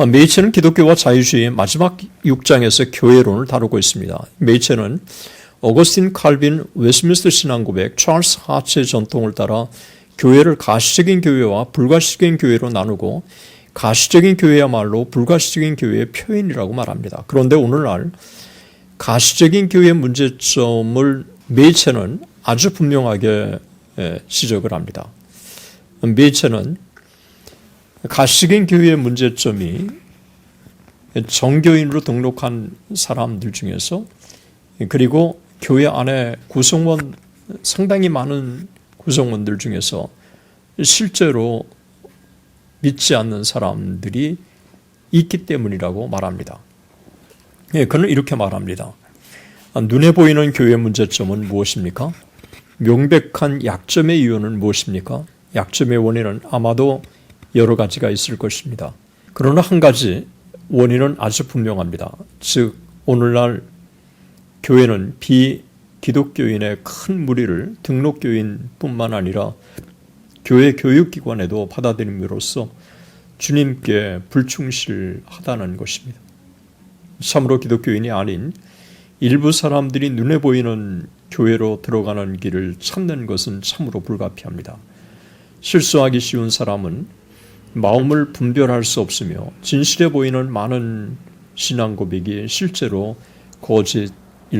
메이체는 기독교와 자유주의의 마지막 6장에서 교회론을 다루고 있습니다. 메이체는 어거스틴 칼빈 웨스트민스터 신앙고백 찰스 하츠의 전통을 따라 교회를 가시적인 교회와 불가시적인 교회로 나누고 가시적인 교회야말로 불가시적인 교회의 표현이라고 말합니다. 그런데 오늘날 가시적인 교회의 문제점을 메이체는 아주 분명하게 지적을 합니다. 메이체는 가시적인 교회의 문제점이 정교인으로 등록한 사람들 중에서 그리고 교회 안에 구성원 상당히 많은 구성원들 중에서 실제로 믿지 않는 사람들이 있기 때문이라고 말합니다. 그는 이렇게 말합니다. 눈에 보이는 교회 문제점은 무엇입니까? 명백한 약점의 이유는 무엇입니까? 약점의 원인은 아마도 여러 가지가 있을 것입니다. 그러나 한 가지 원인은 아주 분명합니다. 즉 오늘날 교회는 비기독교인의 큰 무리를 등록교인뿐만 아니라 교회 교육기관에도 받아들임으로써 주님께 불충실하다는 것입니다. 참으로 기독교인이 아닌 일부 사람들이 눈에 보이는 교회로 들어가는 길을 찾는 것은 참으로 불가피합니다. 실수하기 쉬운 사람은 마음을 분별할 수 없으며 진실해 보이는 많은 신앙 고백이 실제로 거짓일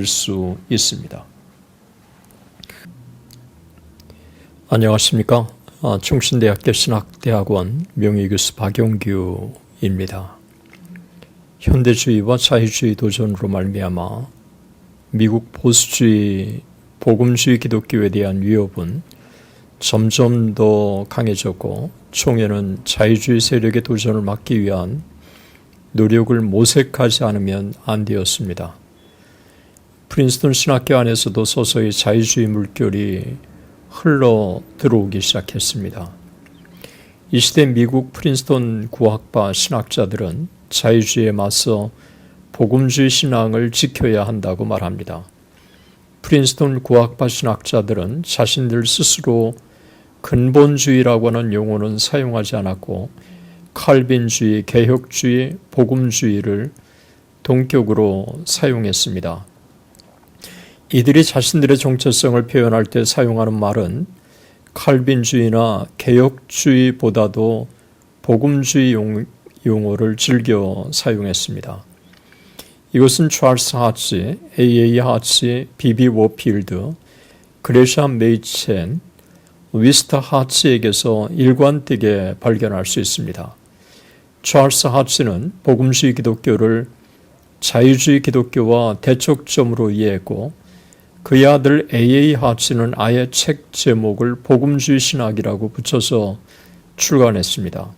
수 있습니다. 안녕하십니까? 충신대학교 신학대학원 명예교수 박용규입니다. 현대주의와 자유주의 도전으로 말미암아 미국 보수주의, 복음주의 기독교에 대한 위협은 점점 더 강해졌고 총회는 자유주의 세력의 도전을 막기 위한 노력을 모색하지 않으면 안 되었습니다. 프린스턴 신학교 안에서도 서서히 자유주의 물결이 흘러 들어오기 시작했습니다. 이 시대 미국 프린스턴 구학파 신학자들은 자유주의에 맞서 복음주의 신앙을 지켜야 한다고 말합니다. 프린스턴 구학파 신학자들은 자신들 스스로 근본주의라고 하는 용어는 사용하지 않았고 칼빈주의, 개혁주의, 복음주의를 동격으로 사용했습니다. 이들이 자신들의 정체성을 표현할 때 사용하는 말은 칼빈주의나 개혁주의보다도 복음주의 용어를 즐겨 사용했습니다. 이것은 찰스 하츠, A.A. 하츠, B.B. 워필드, 그레샴 메이첸, 위스터 하츠에게서 일관되게 발견할 수 있습니다. 찰스 하츠는 복음주의 기독교를 자유주의 기독교와 대척점으로 이해했고 그의 아들 A.A. 하츠는 아예 책 제목을 복음주의 신학이라고 붙여서 출간했습니다.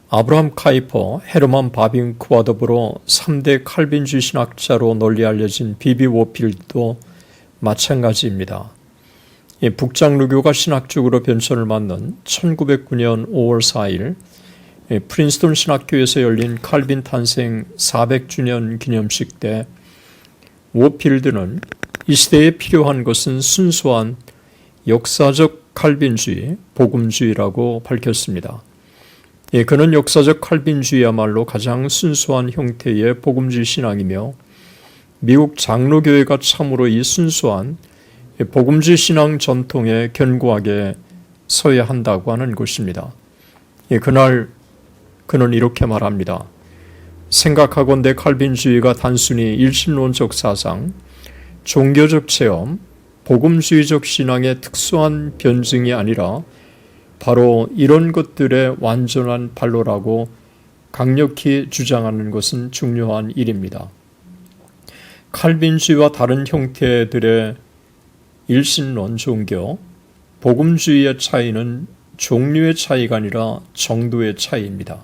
아브라함 카이퍼, 헤르만 바빙크와 더불어 3대 칼빈주의 신학자로 널리 알려진 B.B. 워필드도 마찬가지입니다. 북장루교가 신학적으로 변천을 맞는 1909년 5월 4일 프린스턴 신학교에서 열린 칼빈 탄생 400주년 기념식 때 워필드는 이 시대에 필요한 것은 순수한 역사적 칼빈주의, 복음주의라고 밝혔습니다. 그는 역사적 칼빈주의야말로 가장 순수한 형태의 복음주의 신앙이며 미국 장로교회가 참으로 이 순수한 복음주의 신앙 전통에 견고하게 서야 한다고 하는 것입니다. 그날 그는 이렇게 말합니다. 생각하건대 칼빈주의가 단순히 일신론적 사상, 종교적 체험, 복음주의적 신앙의 특수한 변증이 아니라 바로 이런 것들의 완전한 반로라고 강력히 주장하는 것은 중요한 일입니다. 칼빈주의와 다른 형태들의 일신론 종교, 복음주의의 차이는 종류의 차이가 아니라 정도의 차이입니다.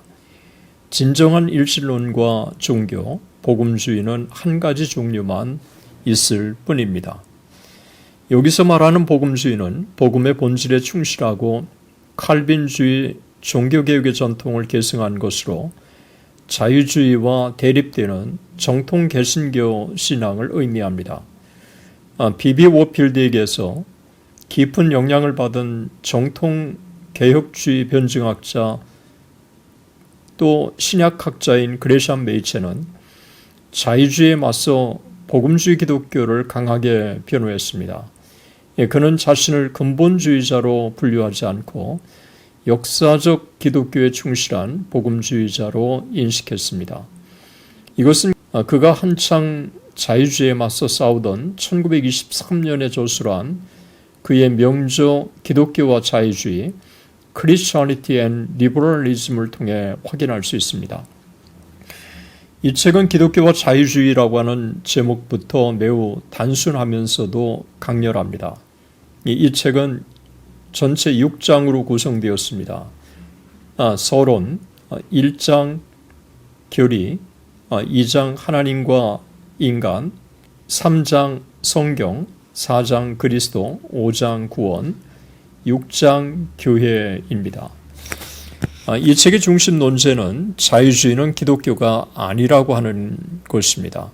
진정한 일신론과 종교, 복음주의는 한 가지 종류만 있을 뿐입니다. 여기서 말하는 복음주의는 복음의 본질에 충실하고 칼빈주의 종교개혁의 전통을 계승한 것으로 자유주의와 대립되는 정통 개신교 신앙을 의미합니다. B.B. 워필드에게서 깊은 영향을 받은 정통 개혁주의 변증학자 또 신약학자인 그레샴 메이체는 자유주의에 맞서 복음주의 기독교를 강하게 변호했습니다. 그는 자신을 근본주의자로 분류하지 않고 역사적 기독교에 충실한 복음주의자로 인식했습니다. 이것은 그가 한창 자유주의에 맞서 싸우던 1923년에 저술한 그의 명저 기독교와 자유주의, Christianity and Liberalism을 통해 확인할 수 있습니다. 이 책은 기독교와 자유주의라고 하는 제목부터 매우 단순하면서도 강렬합니다. 이 책은 전체 6장으로 구성되었습니다. 서론, 1장 교리, 2장 하나님과 인간, 3장 성경, 4장 그리스도, 5장 구원, 6장 교회입니다. 이 책의 중심 논제는 자유주의는 기독교가 아니라고 하는 것입니다.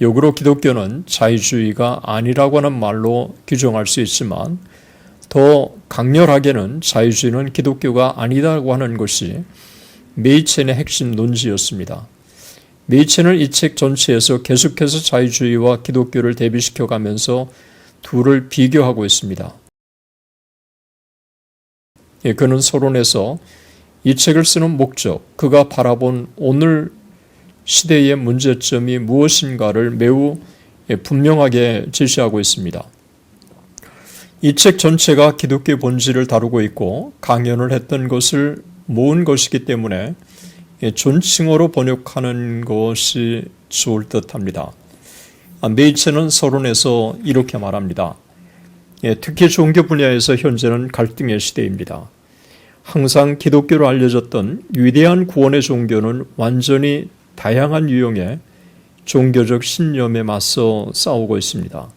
역으로 기독교는 자유주의가 아니라고 하는 말로 규정할 수 있지만 더 강렬하게는 자유주의는 기독교가 아니라고 하는 것이 메이첸의 핵심 논지였습니다. 메이첸은 이 책 전체에서 계속해서 자유주의와 기독교를 대비시켜 가면서 둘을 비교하고 있습니다. 그는 서론에서 이 책을 쓰는 목적, 그가 바라본 오늘 시대의 문제점이 무엇인가를 매우 분명하게 제시하고 있습니다. 이 책 전체가 기독교의 본질을 다루고 있고 강연을 했던 것을 모은 것이기 때문에 존칭어로 번역하는 것이 좋을 듯합니다. 메이체는 서론에서 이렇게 말합니다. 특히 종교 분야에서 현재는 갈등의 시대입니다. 항상 기독교로 알려졌던 위대한 구원의 종교는 완전히 다양한 유형의 종교적 신념에 맞서 싸우고 있습니다.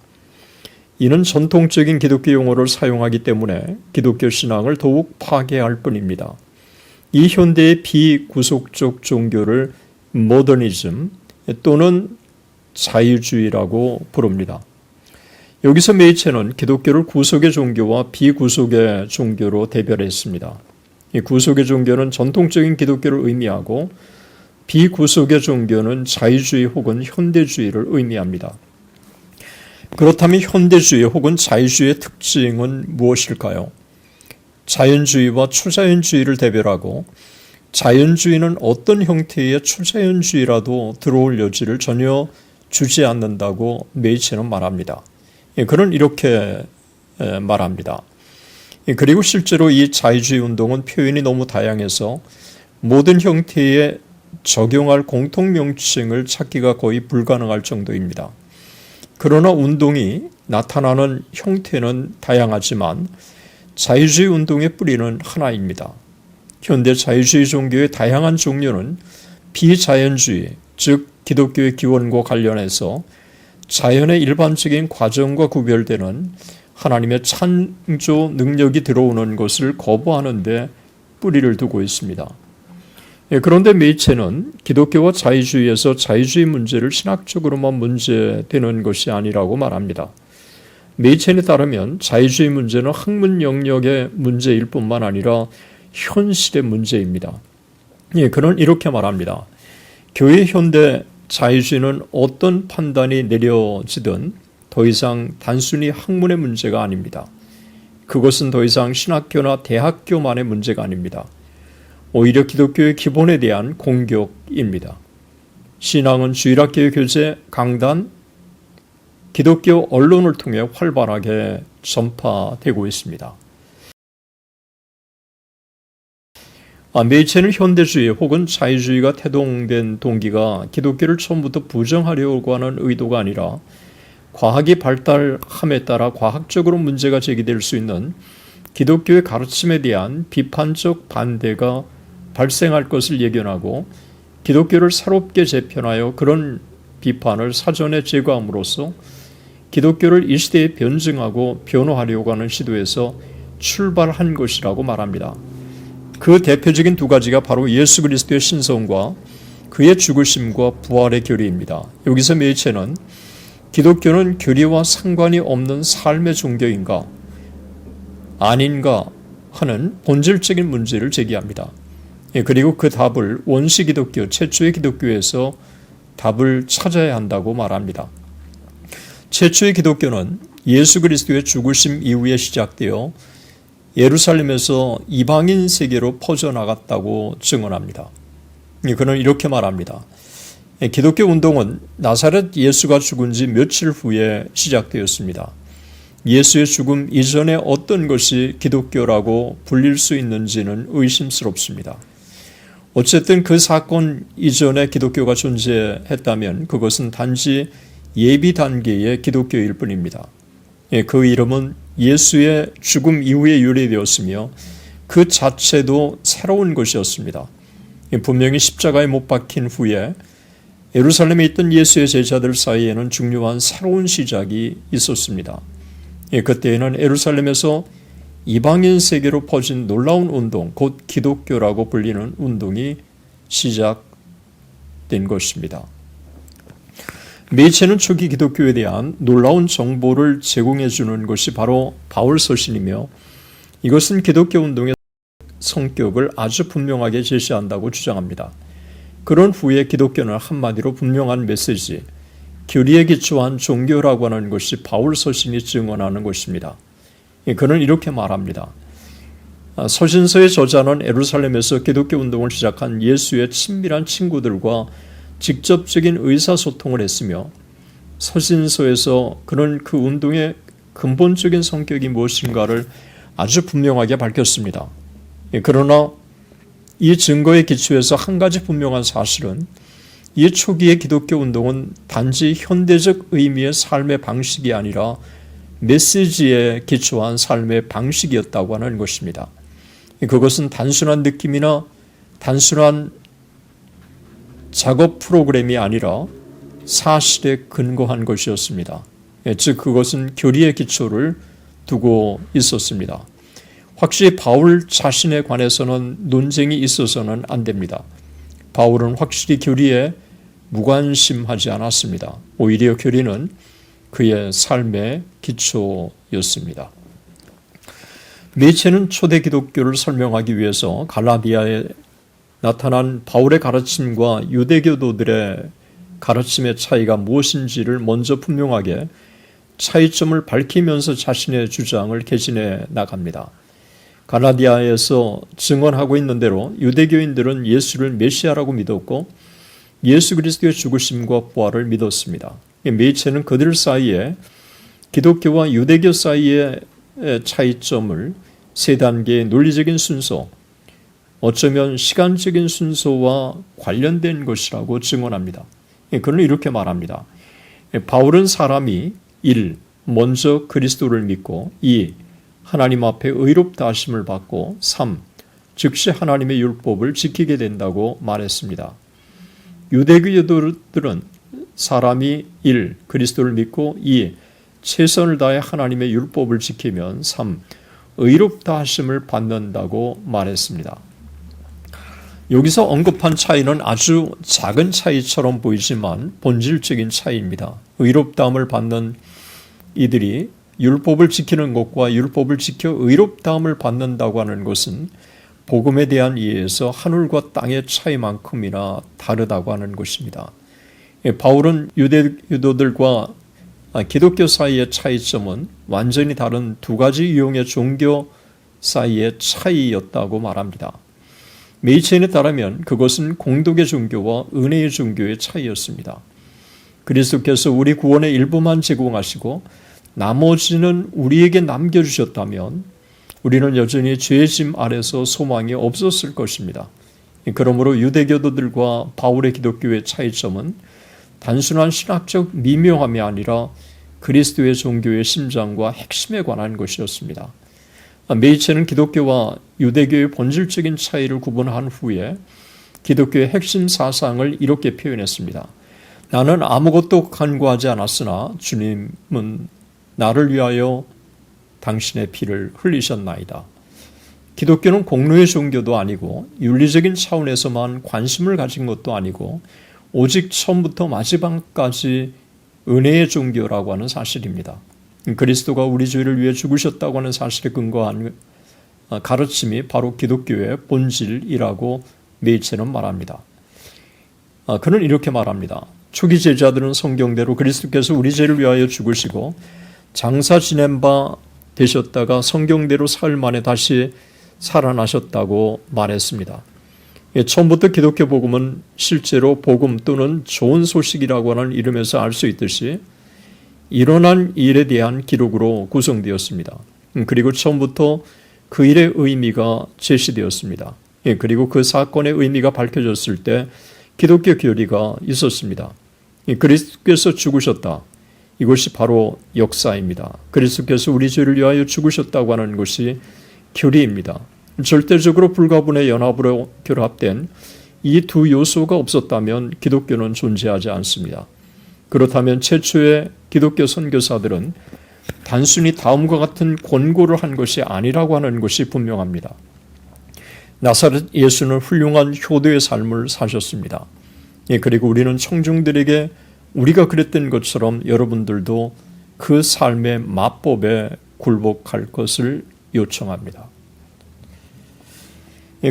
이는 전통적인 기독교 용어를 사용하기 때문에 기독교 신앙을 더욱 파괴할 뿐입니다. 이 현대의 비구속적 종교를 모더니즘 또는 자유주의라고 부릅니다. 여기서 메이체는 기독교를 구속의 종교와 비구속의 종교로 대별했습니다. 이 구속의 종교는 전통적인 기독교를 의미하고 비구속의 종교는 자유주의 혹은 현대주의를 의미합니다. 그렇다면 현대주의 혹은 자유주의의 특징은 무엇일까요? 자연주의와 초자연주의를 대별하고 자연주의는 어떤 형태의 초자연주의라도 들어올 여지를 전혀 주지 않는다고 메이체는 말합니다. 그는 이렇게 말합니다. 그리고 실제로 이 자유주의 운동은 표현이 너무 다양해서 모든 형태에 적용할 공통명칭을 찾기가 거의 불가능할 정도입니다. 그러나 운동이 나타나는 형태는 다양하지만 자유주의 운동의 뿌리는 하나입니다. 현대 자유주의 종교의 다양한 종류는 비자연주의, 즉 기독교의 기원과 관련해서 자연의 일반적인 과정과 구별되는 하나님의 창조 능력이 들어오는 것을 거부하는 데 뿌리를 두고 있습니다. 그런데 메이체는 기독교와 자유주의에서 자유주의 문제를 신학적으로만 문제되는 것이 아니라고 말합니다. 메이첸에 따르면 자유주의 문제는 학문 영역의 문제일 뿐만 아니라 현실의 문제입니다. 그는 이렇게 말합니다. 교회 현대 자유주의는 어떤 판단이 내려지든 더 이상 단순히 학문의 문제가 아닙니다. 그것은 더 이상 신학교나 대학교만의 문제가 아닙니다. 오히려 기독교의 기본에 대한 공격입니다. 신앙은 주일학교의 교재, 강단, 기독교 언론을 통해 활발하게 전파되고 있습니다. 메이체는 현대주의 혹은 자유주의가 태동된 동기가 기독교를 처음부터 부정하려고 하는 의도가 아니라 과학이 발달함에 따라 과학적으로 문제가 제기될 수 있는 기독교의 가르침에 대한 비판적 반대가 발생할 것을 예견하고 기독교를 새롭게 재편하여 그런 비판을 사전에 제거함으로써 기독교를 이 시대에 변증하고 변호하려고 하는 시도에서 출발한 것이라고 말합니다. 그 대표적인 두 가지가 바로 예수 그리스도의 신성과 그의 죽으심과 부활의 교리입니다. 여기서 메이체는 기독교는 교리와 상관이 없는 삶의 종교인가 아닌가 하는 본질적인 문제를 제기합니다. 그리고 그 답을 원시 기독교, 최초의 기독교에서 답을 찾아야 한다고 말합니다. 최초의 기독교는 예수 그리스도의 죽으심 이후에 시작되어 예루살렘에서 이방인 세계로 퍼져나갔다고 증언합니다. 그는 이렇게 말합니다. 기독교 운동은 나사렛 예수가 죽은 지 며칠 후에 시작되었습니다. 예수의 죽음 이전에 어떤 것이 기독교라고 불릴 수 있는지는 의심스럽습니다. 어쨌든 그 사건 이전에 기독교가 존재했다면 그것은 단지 예비 단계의 기독교일 뿐입니다. 그 이름은 예수의 죽음 이후에 유래되었으며 그 자체도 새로운 것이었습니다. 분명히 십자가에 못 박힌 후에 예루살렘에 있던 예수의 제자들 사이에는 중요한 새로운 시작이 있었습니다. 그때에는 예루살렘에서 이방인 세계로 퍼진 놀라운 운동, 곧 기독교라고 불리는 운동이 시작된 것입니다. 매체는 초기 기독교에 대한 놀라운 정보를 제공해 주는 것이 바로 바울 서신이며 이것은 기독교 운동의 성격을 아주 분명하게 제시한다고 주장합니다. 그런 후에 기독교는 한마디로 분명한 메시지, 교리에 기초한 종교라고 하는 것이 바울 서신이 증언하는 것입니다. 그는 이렇게 말합니다. 서신서의 저자는 예루살렘에서 기독교 운동을 시작한 예수의 친밀한 친구들과 직접적인 의사소통을 했으며 서신서에서 그는 그 운동의 근본적인 성격이 무엇인가를 아주 분명하게 밝혔습니다. 그러나 이 증거에 기초해서 한 가지 분명한 사실은 이 초기의 기독교 운동은 단지 현대적 의미의 삶의 방식이 아니라 메시지에 기초한 삶의 방식이었다고 하는 것입니다. 그것은 단순한 느낌이나 단순한 작업 프로그램이 아니라 사실에 근거한 것이었습니다. 즉 그것은 교리의 기초를 두고 있었습니다. 확실히 바울 자신에 관해서는 논쟁이 있어서는 안 됩니다. 바울은 확실히 교리에 무관심하지 않았습니다. 오히려 교리는 그의 삶의 기초였습니다. 매체는 초대 기독교를 설명하기 위해서 갈라디아에 나타난 바울의 가르침과 유대교도들의 가르침의 차이가 무엇인지를 먼저 분명하게 차이점을 밝히면서 자신의 주장을 개진해 나갑니다. 갈라디아에서 증언하고 있는 대로 유대교인들은 예수를 메시아라고 믿었고 예수 그리스도의 죽으심과 부활을 믿었습니다. 매체는 그들 사이에 기독교와 유대교 사이의 차이점을 세 단계의 논리적인 순서, 어쩌면 시간적인 순서와 관련된 것이라고 증언합니다. 그는 이렇게 말합니다. 바울은 사람이 1. 먼저 그리스도를 믿고 2. 하나님 앞에 의롭다 하심을 받고 3. 즉시 하나님의 율법을 지키게 된다고 말했습니다. 유대교도들은 사람이 1. 그리스도를 믿고 2. 최선을 다해 하나님의 율법을 지키면 3. 의롭다 하심을 받는다고 말했습니다. 여기서 언급한 차이는 아주 작은 차이처럼 보이지만 본질적인 차이입니다. 의롭다함을 받는 이들이 율법을 지키는 것과 율법을 지켜 의롭다함을 받는다고 하는 것은 복음에 대한 이해에서 하늘과 땅의 차이만큼이나 다르다고 하는 것입니다. 바울은 유대교도들과 기독교 사이의 차이점은 완전히 다른 두 가지 유형의 종교 사이의 차이였다고 말합니다. 메이첸에 따르면 그것은 공덕의 종교와 은혜의 종교의 차이였습니다. 그리스도께서 우리 구원의 일부만 제공하시고 나머지는 우리에게 남겨주셨다면 우리는 여전히 죄의 짐 아래서 소망이 없었을 것입니다. 그러므로 유대교도들과 바울의 기독교의 차이점은 단순한 신학적 미묘함이 아니라 그리스도의 종교의 심장과 핵심에 관한 것이었습니다. 메이체는 기독교와 유대교의 본질적인 차이를 구분한 후에 기독교의 핵심 사상을 이렇게 표현했습니다. 나는 아무것도 간구하지 않았으나 주님은 나를 위하여 당신의 피를 흘리셨나이다. 기독교는 공로의 종교도 아니고 윤리적인 차원에서만 관심을 가진 것도 아니고 오직 처음부터 마지막까지 은혜의 종교라고 하는 사실입니다. 그리스도가 우리 죄를 위해 죽으셨다고 하는 사실에 근거한 가르침이 바로 기독교의 본질이라고 메이체는 말합니다. 그는 이렇게 말합니다. 초기 제자들은 성경대로 그리스도께서 우리 죄를 위하여 죽으시고 장사 지낸 바 되셨다가 성경대로 사흘 만에 다시 살아나셨다고 말했습니다. 처음부터 기독교 복음은 실제로 복음 또는 좋은 소식이라고 하는 이름에서 알 수 있듯이 일어난 일에 대한 기록으로 구성되었습니다. 그리고 처음부터 그 일의 의미가 제시되었습니다. 그리고 그 사건의 의미가 밝혀졌을 때 기독교 교리가 있었습니다. 그리스도께서 죽으셨다. 이것이 바로 역사입니다. 그리스도께서 우리 죄를 위하여 죽으셨다고 하는 것이 교리입니다. 절대적으로 불가분의 연합으로 결합된 이 두 요소가 없었다면 기독교는 존재하지 않습니다. 그렇다면 최초의 기독교 선교사들은 단순히 다음과 같은 권고를 한 것이 아니라고 하는 것이 분명합니다. 나사렛 예수는 훌륭한 효도의 삶을 사셨습니다. 그리고 우리는 청중들에게 우리가 그랬던 것처럼 여러분들도 그 삶의 마법에 굴복할 것을 요청합니다.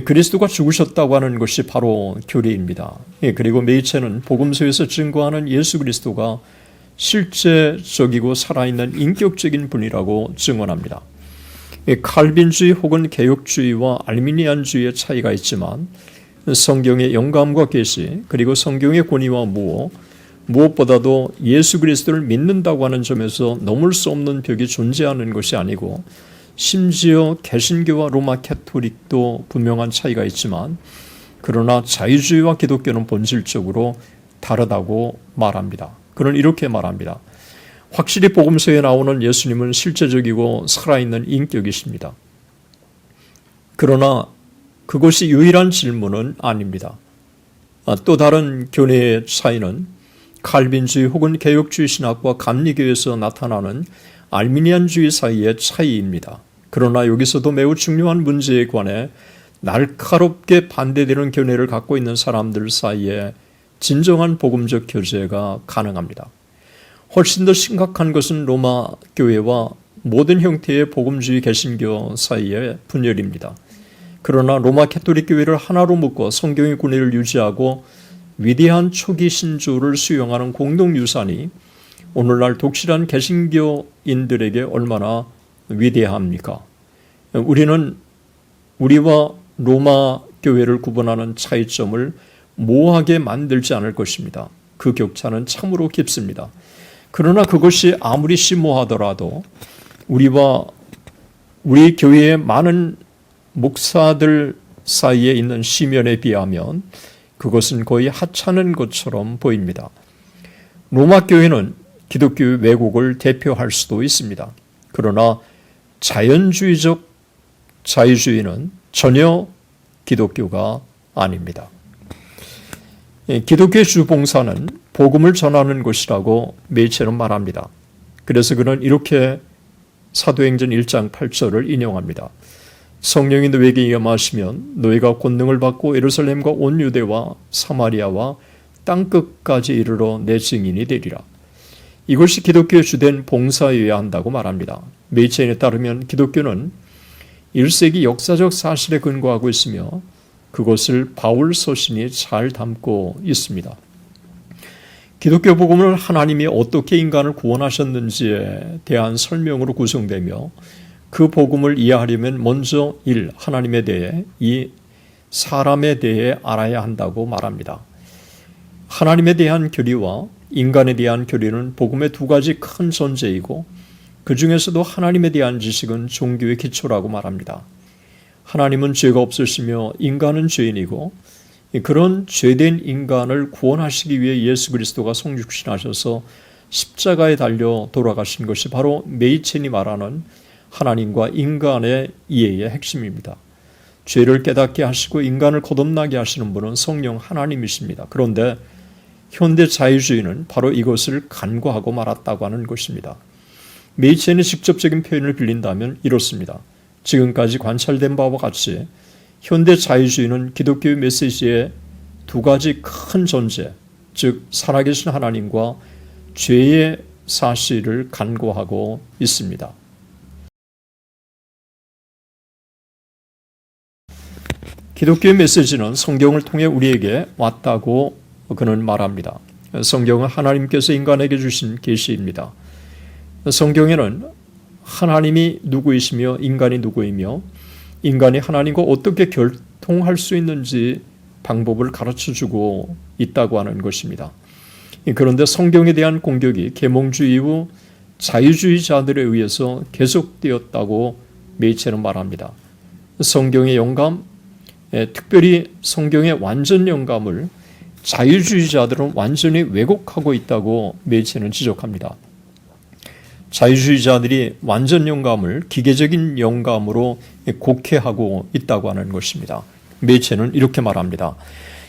그리스도가 죽으셨다고 하는 것이 바로 교리입니다. 그리고 메이체는 복음서에서 증거하는 예수 그리스도가 실제적이고 살아있는 인격적인 분이라고 증언합니다. 칼빈주의 혹은 개혁주의와 알미니안주의의 차이가 있지만 성경의 영감과 계시 그리고 성경의 권위와 무엇보다도 예수 그리스도를 믿는다고 하는 점에서 넘을 수 없는 벽이 존재하는 것이 아니고 심지어 개신교와 로마 캐토릭도 분명한 차이가 있지만 그러나 자유주의와 기독교는 본질적으로 다르다고 말합니다. 그는 이렇게 말합니다. 확실히 복음서에 나오는 예수님은 실제적이고 살아있는 인격이십니다. 그러나 그것이 유일한 질문은 아닙니다. 또 다른 교리의 차이는 칼빈주의 혹은 개혁주의 신학과 감리교에서 나타나는 알미니안주의 사이의 차이입니다. 그러나 여기서도 매우 중요한 문제에 관해 날카롭게 반대되는 견해를 갖고 있는 사람들 사이에 진정한 복음적 교제가 가능합니다. 훨씬 더 심각한 것은 로마 교회와 모든 형태의 복음주의 개신교 사이의 분열입니다. 그러나 로마 캐토릭 교회를 하나로 묶어 성경의 군의를 유지하고 위대한 초기 신조를 수용하는 공동유산이 오늘날 독실한 개신교인들에게 얼마나 위대합니까? 우리는 우리와 로마 교회를 구분하는 차이점을 모호하게 만들지 않을 것입니다. 그 격차는 참으로 깊습니다. 그러나 그것이 아무리 심오하더라도 우리와 우리 교회의 많은 목사들 사이에 있는 시면에 비하면 그것은 거의 하찮은 것처럼 보입니다. 로마 교회는 기독교의 왜곡을 대표할 수도 있습니다. 그러나 자연주의적 자유주의는 전혀 기독교가 아닙니다. 기독교의 주봉사는 복음을 전하는 것이라고 메이체는 말합니다. 그래서 그는 이렇게 사도행전 1장 8절을 인용합니다. 성령이 너에게 임하시면 너희가 권능을 받고 예루살렘과 온 유대와 사마리아와 땅끝까지 이르러 내 증인이 되리라. 이것이 기독교의 주된 봉사여야 한다고 말합니다. 메이체인에 따르면 기독교는 1세기 역사적 사실에 근거하고 있으며 그것을 바울 서신이 잘 담고 있습니다. 기독교 복음은 하나님이 어떻게 인간을 구원하셨는지에 대한 설명으로 구성되며 그 복음을 이해하려면 먼저 하나님에 대해 사람에 대해 알아야 한다고 말합니다. 하나님에 대한 교리와 인간에 대한 교리는 복음의 두 가지 큰 전제이고 그 중에서도 하나님에 대한 지식은 종교의 기초라고 말합니다. 하나님은 죄가 없으시며 인간은 죄인이고 그런 죄된 인간을 구원하시기 위해 예수 그리스도가 성육신하셔서 십자가에 달려 돌아가신 것이 바로 메이첸이 말하는 하나님과 인간의 이해의 핵심입니다. 죄를 깨닫게 하시고 인간을 거듭나게 하시는 분은 성령 하나님이십니다. 그런데 현대 자유주의는 바로 이것을 간과하고 말았다고 하는 것입니다. 메이첸의 직접적인 표현을 빌린다면 이렇습니다. 지금까지 관찰된 바와 같이 현대 자유주의는 기독교의 메시지의 두 가지 큰 전제, 즉 살아계신 하나님과 죄의 사실을 간과하고 있습니다. 기독교의 메시지는 성경을 통해 우리에게 왔다고 그는 말합니다. 성경은 하나님께서 인간에게 주신 계시입니다. 성경에는 하나님이 누구이시며 인간이 누구이며 인간이 하나님과 어떻게 결통할 수 있는지 방법을 가르쳐주고 있다고 하는 것입니다. 그런데 성경에 대한 공격이 계몽주의 이후 자유주의자들에 의해서 계속되었다고 메이체는 말합니다. 성경의 영감, 특별히 성경의 완전 영감을 자유주의자들은 완전히 왜곡하고 있다고 메이체는 지적합니다. 자유주의자들이 완전 영감을 기계적인 영감으로 곡해하고 있다고 하는 것입니다. 메이체는 이렇게 말합니다.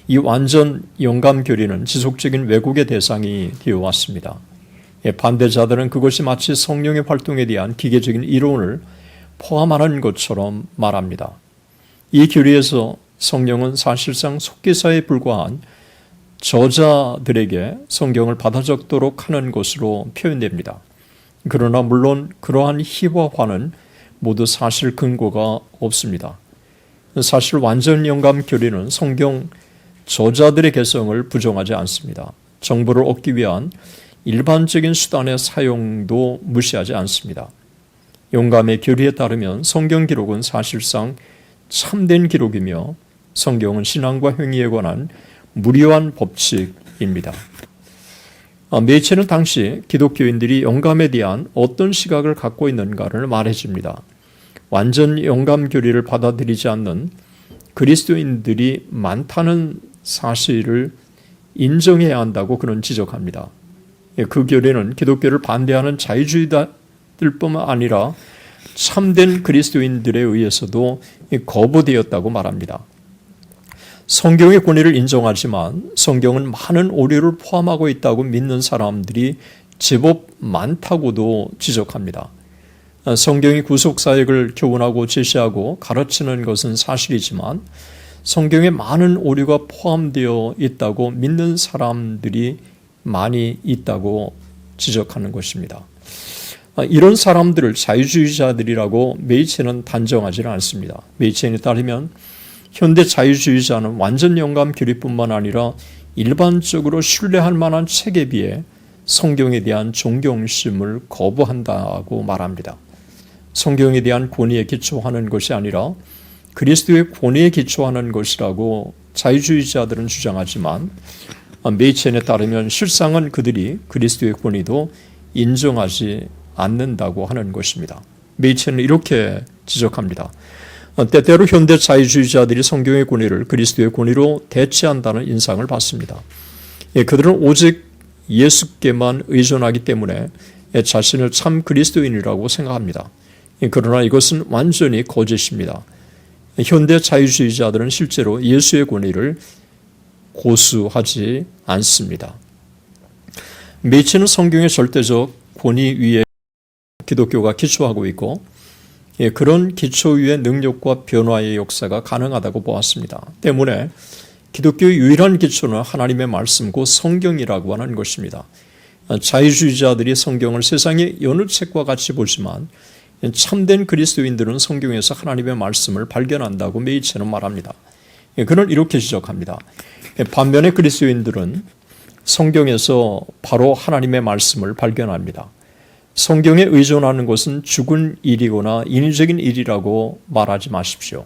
이 완전 영감 교리는 지속적인 왜곡의 대상이 되어 왔습니다. 반대자들은 그것이 마치 성령의 활동에 대한 기계적인 이론을 포함하는 것처럼 말합니다. 이 교리에서 성령은 사실상 속기사에 불과한 저자들에게 성경을 받아 적도록 하는 것으로 표현됩니다. 그러나 물론 그러한 희화화는 모두 사실 근거가 없습니다. 사실 완전 영감 교리는 성경 저자들의 개성을 부정하지 않습니다. 정보를 얻기 위한 일반적인 수단의 사용도 무시하지 않습니다. 영감의 교리에 따르면 성경 기록은 사실상 참된 기록이며 성경은 신앙과 행위에 관한 무료한 법칙입니다. 메이체는 당시 기독교인들이 영감에 대한 어떤 시각을 갖고 있는가를 말해줍니다. 완전 영감 교리를 받아들이지 않는 그리스도인들이 많다는 사실을 인정해야 한다고 그는 지적합니다. 그 교리는 기독교를 반대하는 자유주의자들뿐만 아니라 참된 그리스도인들에 의해서도 거부되었다고 말합니다. 성경의 권위를 인정하지만 성경은 많은 오류를 포함하고 있다고 믿는 사람들이 제법 많다고도 지적합니다. 성경이 구속사역을 교훈하고 제시하고 가르치는 것은 사실이지만 성경에 많은 오류가 포함되어 있다고 믿는 사람들이 많이 있다고 지적하는 것입니다. 이런 사람들을 자유주의자들이라고 메이체는 단정하지는 않습니다. 메이체에 따르면 현대 자유주의자는 완전 영감 교리뿐만 아니라 일반적으로 신뢰할 만한 책에 비해 성경에 대한 존경심을 거부한다고 말합니다. 성경에 대한 권위에 기초하는 것이 아니라 그리스도의 권위에 기초하는 것이라고 자유주의자들은 주장하지만 메이첸에 따르면 실상은 그들이 그리스도의 권위도 인정하지 않는다고 하는 것입니다. 메이첸은 이렇게 지적합니다. 때때로 현대 자유주의자들이 성경의 권위를 그리스도의 권위로 대체한다는 인상을 받습니다. 그들은 오직 예수께만 의존하기 때문에 자신을 참 그리스도인이라고 생각합니다. 그러나 이것은 완전히 거짓입니다. 현대 자유주의자들은 실제로 예수의 권위를 고수하지 않습니다. 메이체는 성경의 절대적 권위 위에 기독교가 기초하고 있고 그런 기초 위에 능력과 변화의 역사가 가능하다고 보았습니다. 때문에 기독교의 유일한 기초는 하나님의 말씀고 성경이라고 하는 것입니다. 자유주의자들이 성경을 세상의 여느 책과 같이 보지만 참된 그리스도인들은 성경에서 하나님의 말씀을 발견한다고 메이체는 말합니다. 그는 이렇게 지적합니다. 반면에 그리스도인들은 성경에서 바로 하나님의 말씀을 발견합니다. 성경에 의존하는 것은 죽은 일이거나 인위적인 일이라고 말하지 마십시오.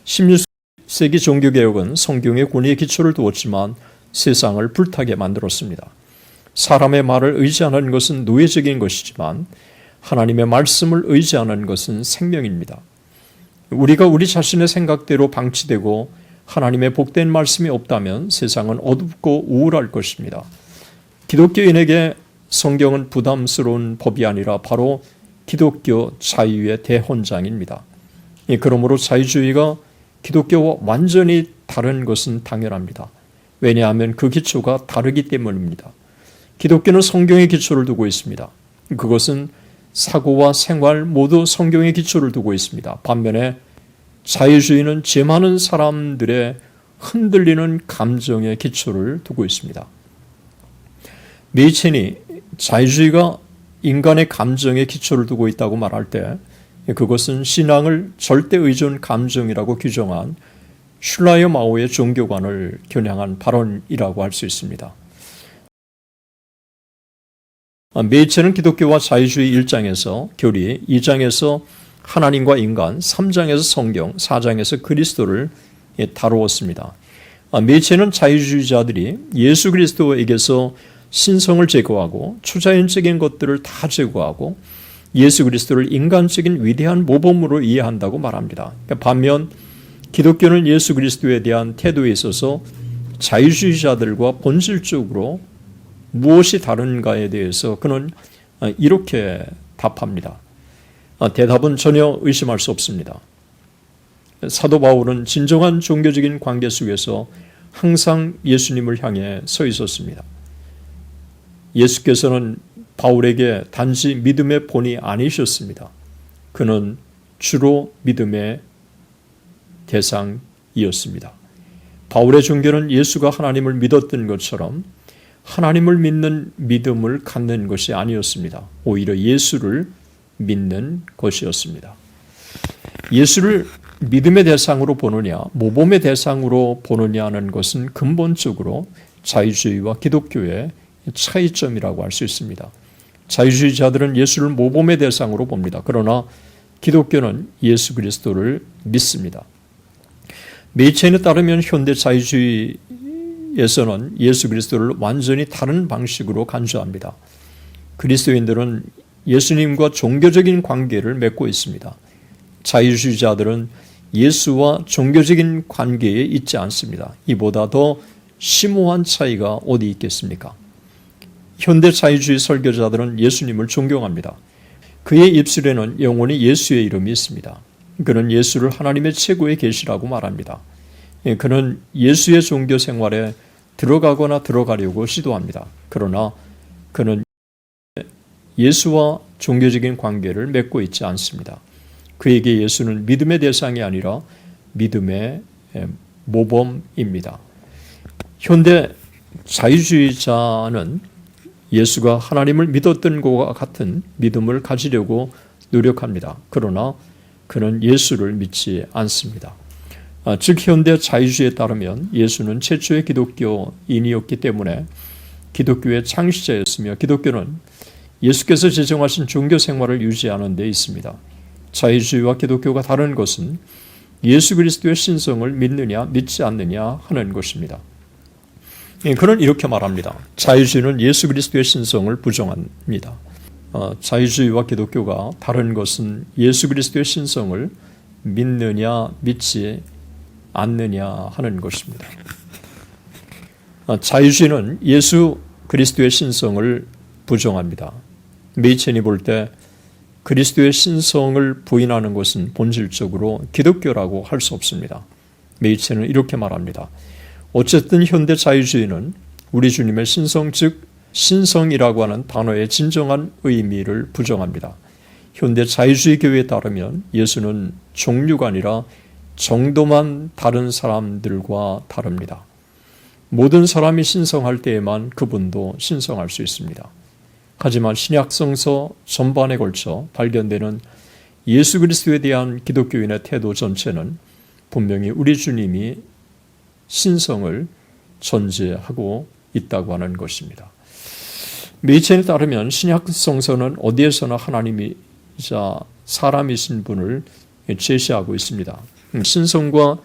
16세기 종교개혁은 성경의 권위에 기초를 두었지만 세상을 불타게 만들었습니다. 사람의 말을 의지하는 것은 노예적인 것이지만 하나님의 말씀을 의지하는 것은 생명입니다. 우리가 우리 자신의 생각대로 방치되고 하나님의 복된 말씀이 없다면 세상은 어둡고 우울할 것입니다. 기독교인에게 성경은 부담스러운 법이 아니라 바로 기독교 자유의 대헌장입니다. 그러므로 자유주의가 기독교와 완전히 다른 것은 당연합니다. 왜냐하면 그 기초가 다르기 때문입니다. 기독교는 성경의 기초를 두고 있습니다. 그것은 사고와 생활 모두 성경의 기초를 두고 있습니다. 반면에 자유주의는 죄 많은 사람들의 흔들리는 감정의 기초를 두고 있습니다. 메이첸이 자유주의가 인간의 감정의 기초를 두고 있다고 말할 때 그것은 신앙을 절대 의존 감정이라고 규정한 슐라이어 마오의 종교관을 겨냥한 발언이라고 할 수 있습니다. 메이체는 기독교와 자유주의 1장에서 교리, 2장에서 하나님과 인간, 3장에서 성경, 4장에서 그리스도를 다루었습니다. 메이체는 자유주의자들이 예수 그리스도에게서 신성을 제거하고 초자연적인 것들을 다 제거하고 예수 그리스도를 인간적인 위대한 모범으로 이해한다고 말합니다. 반면 기독교는 예수 그리스도에 대한 태도에 있어서 자유주의자들과 본질적으로 무엇이 다른가에 대해서 그는 이렇게 답합니다. 대답은 전혀 의심할 수 없습니다. 사도 바울은 진정한 종교적인 관계 속에서 항상 예수님을 향해 서 있었습니다. 예수께서는 바울에게 단지 믿음의 본이 아니셨습니다. 그는 주로 믿음의 대상이었습니다. 바울의 종교는 예수가 하나님을 믿었던 것처럼 하나님을 믿는 믿음을 갖는 것이 아니었습니다. 오히려 예수를 믿는 것이었습니다. 예수를 믿음의 대상으로 보느냐, 모범의 대상으로 보느냐는 것은 근본적으로 자유주의와 기독교의 차이점이라고 할 수 있습니다. 자유주의자들은 예수를 모범의 대상으로 봅니다. 그러나 기독교는 예수 그리스도를 믿습니다. 메이첸에 따르면 현대 자유주의에서는 예수 그리스도를 완전히 다른 방식으로 간주합니다. 그리스도인들은 예수님과 종교적인 관계를 맺고 있습니다. 자유주의자들은 예수와 종교적인 관계에 있지 않습니다. 이보다 더 심오한 차이가 어디 있겠습니까? 현대 자유주의 설교자들은 예수님을 존경합니다. 그의 입술에는 영원히 예수의 이름이 있습니다. 그는 예수를 하나님의 최고의 계시라고 말합니다. 그는 예수의 종교 생활에 들어가거나 들어가려고 시도합니다. 그러나 그는 예수와 종교적인 관계를 맺고 있지 않습니다. 그에게 예수는 믿음의 대상이 아니라 믿음의 모범입니다. 현대 자유주의자는 예수가 하나님을 믿었던 것과 같은 믿음을 가지려고 노력합니다. 그러나 그는 예수를 믿지 않습니다. 즉 현대 자유주의에 따르면 예수는 최초의 기독교인이었기 때문에 기독교의 창시자였으며 기독교는 예수께서 제정하신 종교 생활을 유지하는 데 있습니다. 자유주의와 기독교가 다른 것은 예수 그리스도의 신성을 믿느냐 믿지 않느냐 하는 것입니다. 그는 이렇게 말합니다. 자유주의는 예수 그리스도의 신성을 부정합니다. 자유주의와 기독교가 다른 것은 예수 그리스도의 신성을 믿느냐 믿지 않느냐 하는 것입니다. 자유주의는 예수 그리스도의 신성을 부정합니다. 메이첸이 볼 때 그리스도의 신성을 부인하는 것은 본질적으로 기독교라고 할 수 없습니다. 메이첸은 이렇게 말합니다. 어쨌든 현대 자유주의는 우리 주님의 신성, 즉 신성이라고 하는 단어의 진정한 의미를 부정합니다. 현대 자유주의 교회에 따르면 예수는 종류가 아니라 정도만 다른 사람들과 다릅니다. 모든 사람이 신성할 때에만 그분도 신성할 수 있습니다. 하지만 신약 성서 전반에 걸쳐 발견되는 예수 그리스도에 대한 기독교인의 태도 전체는 분명히 우리 주님이 신성을 전제하고 있다고 하는 것입니다. 메이첸에 따르면 신약 성서는 어디에서나 하나님이자 사람이신 분을 제시하고 있습니다. 신성과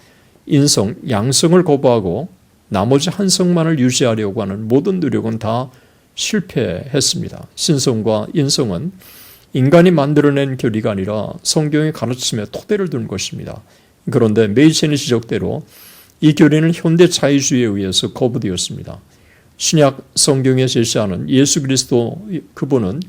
인성, 양성을 거부하고 나머지 한 성만을 유지하려고 하는 모든 노력은 다 실패했습니다. 신성과 인성은 인간이 만들어낸 교리가 아니라 성경의 가르침에 토대를 둔 것입니다. 그런데 메이첸의 지적대로 이 교리는 현대 자유주의에 의해서 거부되었습니다. 신약 성경에 제시하는 예수 그리스도 그분은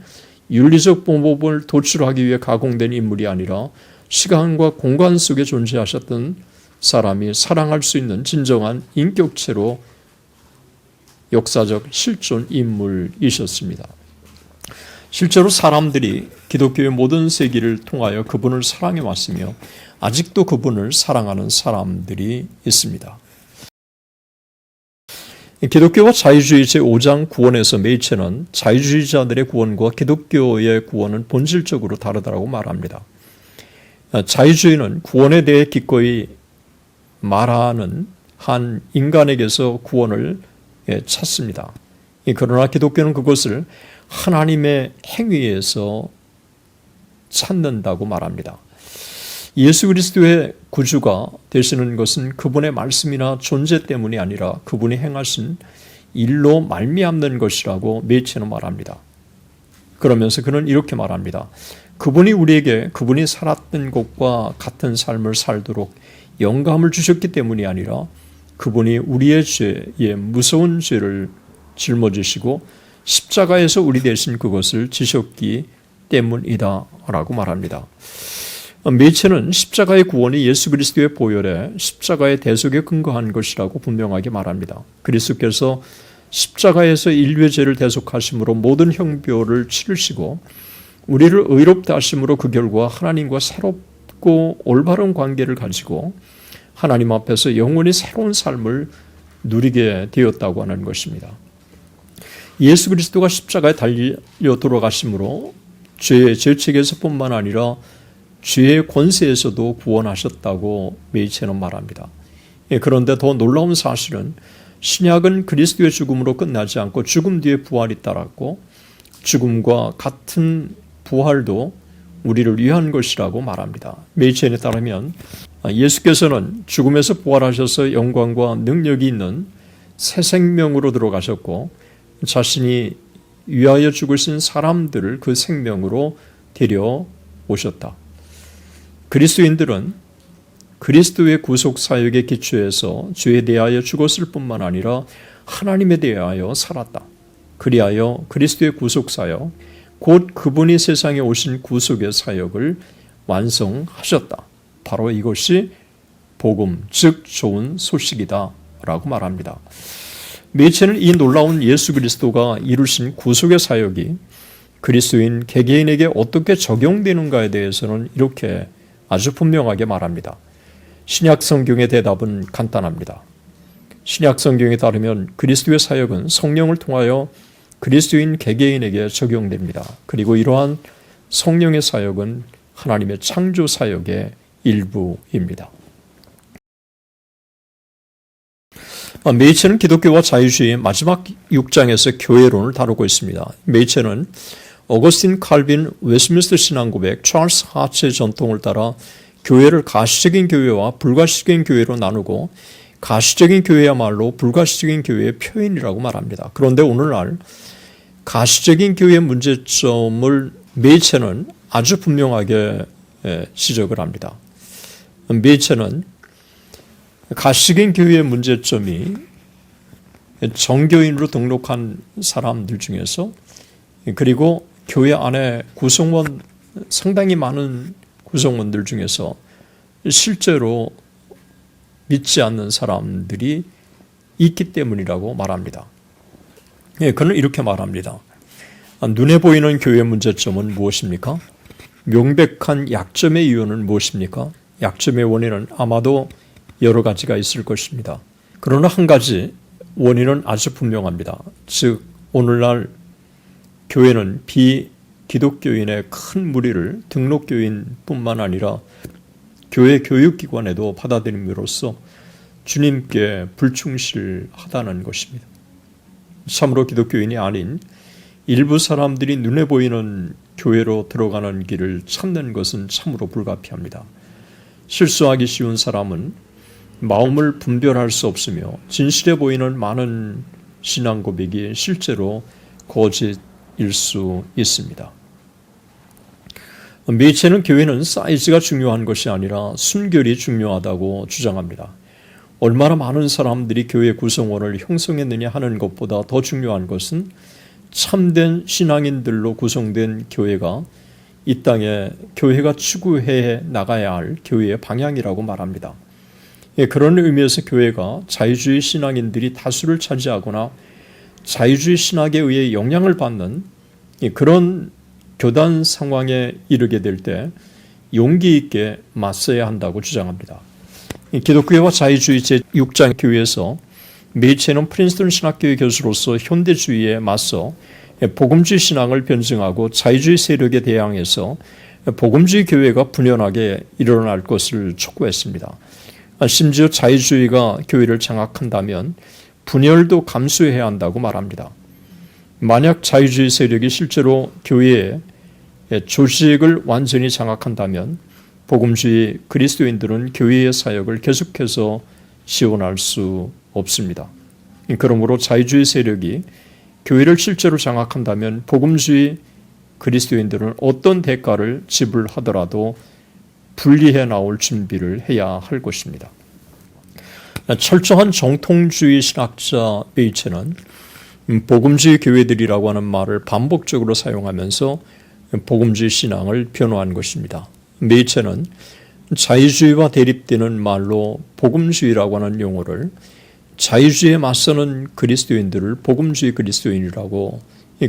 윤리적 방법을 도출하기 위해 가공된 인물이 아니라 시간과 공간 속에 존재하셨던 사람이 사랑할 수 있는 진정한 인격체로 역사적 실존 인물이셨습니다. 실제로 사람들이 기독교의 모든 세기를 통하여 그분을 사랑해 왔으며 아직도 그분을 사랑하는 사람들이 있습니다. 기독교와 자유주의 제5장 구원에서 메이첸은 자유주의자들의 구원과 기독교의 구원은 본질적으로 다르다고 말합니다. 자유주의는 구원에 대해 기꺼이 말하는 한 인간에게서 구원을 찾습니다. 그러나 기독교는 그것을 하나님의 행위에서 찾는다고 말합니다. 예수 그리스도의 구주가 되시는 것은 그분의 말씀이나 존재 때문이 아니라 그분이 행하신 일로 말미암는 것이라고 메이체는 말합니다. 그러면서 그는 이렇게 말합니다. 그분이 우리에게 그분이 살았던 것과 같은 삶을 살도록 영감을 주셨기 때문이 아니라 그분이 우리의 죄의 무서운 죄를 짊어지시고 십자가에서 우리 대신 그것을 지셨기 때문이다 라고 말합니다. 메이체는 십자가의 구원이 예수 그리스도의 보혈에 십자가의 대속에 근거한 것이라고 분명하게 말합니다. 그리스도께서 십자가에서 인류의 죄를 대속하심으로 모든 형벌을 치르시고 우리를 의롭다 하심으로 그 결과 하나님과 새롭고 올바른 관계를 가지고 하나님 앞에서 영원히 새로운 삶을 누리게 되었다고 하는 것입니다. 예수 그리스도가 십자가에 달려 돌아가심으로 죄의 죄책에서뿐만 아니라 죄의 권세에서도 구원하셨다고 메이체는 말합니다. 그런데 더 놀라운 사실은 신약은 그리스도의 죽음으로 끝나지 않고 죽음 뒤에 부활이 따랐고 죽음과 같은 부활도 우리를 위한 것이라고 말합니다. 메이체에 따르면 예수께서는 죽음에서 부활하셔서 영광과 능력이 있는 새 생명으로 들어가셨고 자신이 위하여 죽으신 사람들을 그 생명으로 데려오셨다. 그리스도인들은 그리스도의 구속 사역에 기초해서 죄에 대하여 죽었을 뿐만 아니라 하나님에 대하여 살았다. 그리하여 그리스도의 구속 사역, 곧 그분이 세상에 오신 구속의 사역을 완성하셨다. 바로 이것이 복음, 즉 좋은 소식이다 라고 말합니다. 메이체는 이 놀라운 예수 그리스도가 이루신 구속의 사역이 그리스도인 개개인에게 어떻게 적용되는가에 대해서는 이렇게 아주 분명하게 말합니다. 신약 성경의 대답은 간단합니다. 신약 성경에 따르면 그리스도의 사역은 성령을 통하여 그리스도인 개개인에게 적용됩니다. 그리고 이러한 성령의 사역은 하나님의 창조 사역의 일부입니다. 메이체는 기독교와 자유주의의 마지막 6장에서 교회론을 다루고 있습니다. 메이체는 어거스틴 칼빈 웨스트민스터 신앙고백 찰스 하츠의 전통을 따라 교회를 가시적인 교회와 불가시적인 교회로 나누고 가시적인 교회야말로 불가시적인 교회의 표현이라고 말합니다. 그런데 오늘날 가시적인 교회의 문제점을 메이체는 아주 분명하게 지적을 합니다. 메이체는 가시적인 교회의 문제점이 정교인으로 등록한 사람들 중에서 그리고 교회 안에 구성원 상당히 많은 구성원들 중에서 실제로 믿지 않는 사람들이 있기 때문이라고 말합니다. 그는 이렇게 말합니다. 눈에 보이는 교회의 문제점은 무엇입니까? 명백한 약점의 이유는 무엇입니까? 약점의 원인은 아마도 여러 가지가 있을 것입니다. 그러나 한 가지 원인은 아주 분명합니다. 즉 오늘날 교회는 비기독교인의 큰 무리를 등록교인뿐만 아니라 교회 교육기관에도 받아들임으로써 주님께 불충실하다는 것입니다. 참으로 기독교인이 아닌 일부 사람들이 눈에 보이는 교회로 들어가는 길을 찾는 것은 참으로 불가피합니다. 실수하기 쉬운 사람은 마음을 분별할 수 없으며 진실해 보이는 많은 신앙 고백이 실제로 거짓일 수 있습니다. 메이체는 교회는 사이즈가 중요한 것이 아니라 순결이 중요하다고 주장합니다. 얼마나 많은 사람들이 교회 구성원을 형성했느냐 하는 것보다 더 중요한 것은 참된 신앙인들로 구성된 교회가 이 땅에 교회가 추구해 나가야 할 교회의 방향이라고 말합니다. 그런 의미에서 교회가 자유주의 신앙인들이 다수를 차지하거나 자유주의 신학에 의해 영향을 받는 그런 교단 상황에 이르게 될 때 용기 있게 맞서야 한다고 주장합니다. 기독교와 자유주의 제6장 교회에서 메이체는 프린스턴 신학교의 교수로서 현대주의에 맞서 복음주의 신앙을 변증하고 자유주의 세력에 대항해서 복음주의 교회가 분연하게 일어날 것을 촉구했습니다. 심지어 자유주의가 교회를 장악한다면 분열도 감수해야 한다고 말합니다. 만약 자유주의 세력이 실제로 교회의 조직을 완전히 장악한다면 복음주의 그리스도인들은 교회의 사역을 계속해서 지원할 수 없습니다. 그러므로 자유주의 세력이 교회를 실제로 장악한다면 복음주의 그리스도인들은 어떤 대가를 지불하더라도 분리해 나올 준비를 해야 할 것입니다. 철저한 정통주의 신학자 베이츠는 복음주의 교회들이라고 하는 말을 반복적으로 사용하면서 복음주의 신앙을 변호한 것입니다. 베이츠는 자유주의와 대립되는 말로 복음주의라고 하는 용어를 자유주의에 맞서는 그리스도인들을 복음주의 그리스도인이라고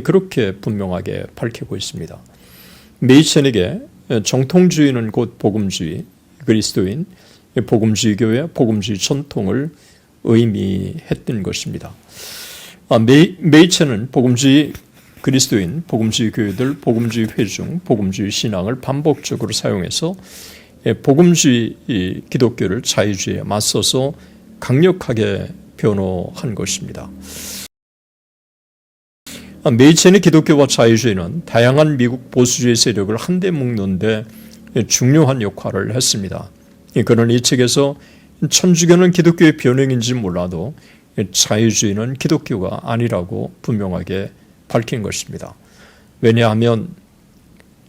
그렇게 분명하게 밝히고 있습니다. 메이천에게 정통주의는 곧 복음주의 그리스도인, 복음주의 교회, 복음주의 전통을 의미했던 것입니다. 메이천은 복음주의 그리스도인, 복음주의 교회들, 복음주의 회중, 복음주의 신앙을 반복적으로 사용해서 복음주의 기독교를 자유주의에 맞서서 강력하게 변호한 것입니다. 메이천의 기독교와 자유주의는 다양한 미국 보수주의 세력을 한데 묶는 데 중요한 역할을 했습니다. 그는 이 책에서 천주교는 기독교의 변형인지 몰라도 자유주의는 기독교가 아니라고 분명하게 밝힌 것입니다. 왜냐하면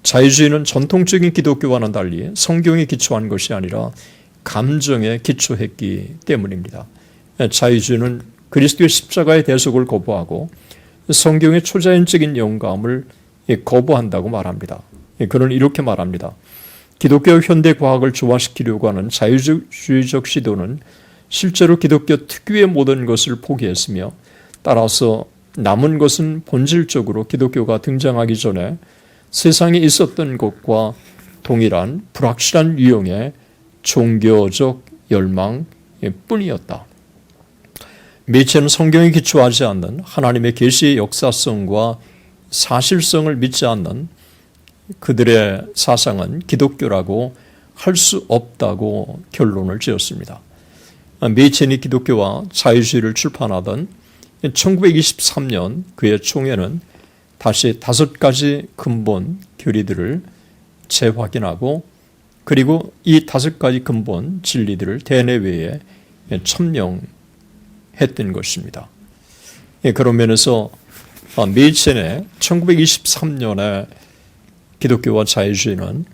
자유주의는 전통적인 기독교와는 달리 성경에 기초한 것이 아니라 감정에 기초했기 때문입니다. 자유주의는 그리스도의 십자가의 대속을 거부하고 성경의 초자연적인 영감을 거부한다고 말합니다. 그는 이렇게 말합니다. 기독교 현대 과학을 조화시키려고 하는 자유주의적 시도는 실제로 기독교 특유의 모든 것을 포기했으며 따라서 남은 것은 본질적으로 기독교가 등장하기 전에 세상에 있었던 것과 동일한 불확실한 유형의 종교적 열망뿐이었다. 메이천은 성경에 기초하지 않는 하나님의 계시의 역사성과 사실성을 믿지 않는 그들의 사상은 기독교라고 할 수 없다고 결론을 지었습니다. 메이천이 기독교와 자유주의를 출판하던 1923년 그의 총회는 다시 5가지 근본 교리들을 재확인하고 그리고 이 5가지 근본 진리들을 대내외에 첨령했던 것입니다. 그런 면에서 메이천의 1923년에 기독교와 자유주의는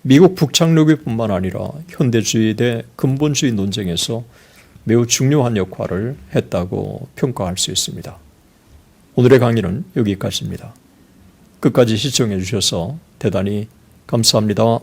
미국 북창로교뿐만 아니라 현대주의 대 근본주의 논쟁에서 매우 중요한 역할을 했다고 평가할 수 있습니다. 오늘의 강의는 여기까지입니다. 끝까지 시청해 주셔서 대단히 감사합니다.